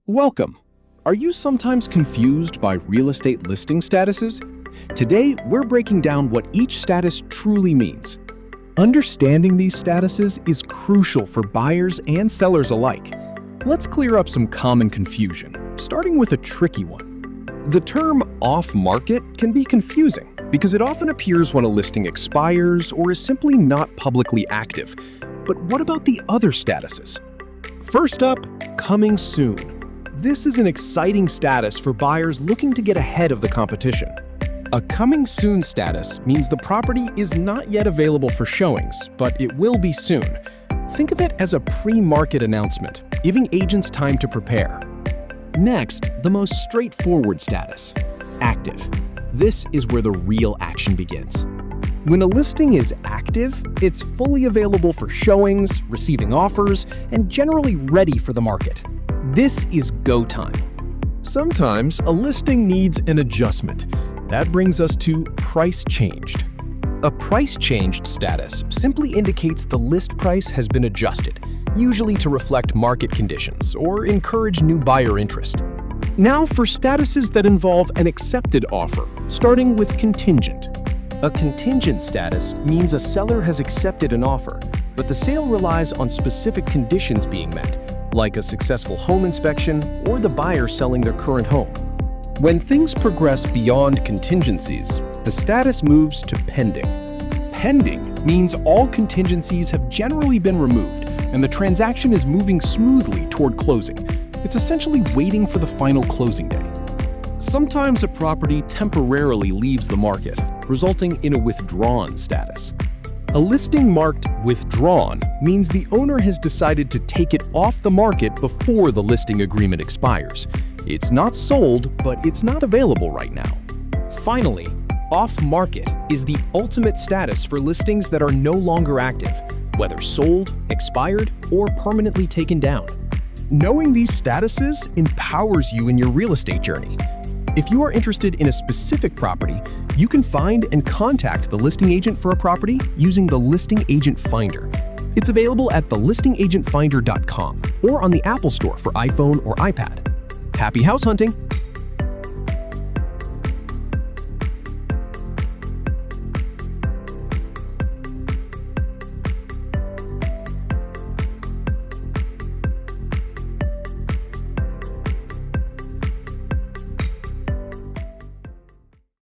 Welcome! Are you sometimes confused by real estate listing statuses? Today, we're breaking down what each status truly means. Understanding these statuses is crucial for buyers and sellers alike. Let's clear up some common confusion, starting with a tricky one. The term off-market can be confusing because it often appears when a listing expires or is simply not publicly active. But what about the other statuses? First up, coming soon. This is an exciting status for buyers looking to get ahead of the competition. A coming soon status means the property is not yet available for showings, but it will be soon. Think of it as a pre-market announcement, giving agents time to prepare. Next, the most straightforward status, active. This is where the real action begins. When a listing is active, it's fully available for showings, receiving offers, and generally ready for the market. This is go time. Sometimes a listing needs an adjustment. That brings us to price changed. A price changed status simply indicates the list price has been adjusted, usually to reflect market conditions or encourage new buyer interest. Now for statuses that involve an accepted offer, starting with contingent. A contingent status means a seller has accepted an offer, but the sale relies on specific conditions being met, like a successful home inspection or the buyer selling their current home. When things progress beyond contingencies, the status moves to pending. Pending means all contingencies have generally been removed and the transaction is moving smoothly toward closing. It's essentially waiting for the final closing day. Sometimes a property temporarily leaves the market, resulting in a withdrawn status. A listing marked withdrawn means the owner has decided to take it off the market before the listing agreement expires. It's not sold, but it's not available right now. Finally, off-market is the ultimate status for listings that are no longer active, whether sold, expired, or permanently taken down. Knowing these statuses empowers you in your real estate journey. If you are interested in a specific property, you can find and contact the listing agent for a property using the Listing Agent Finder. It's available at thelistingagentfinder.com or on the Apple Store for iPhone or iPad. Happy house hunting!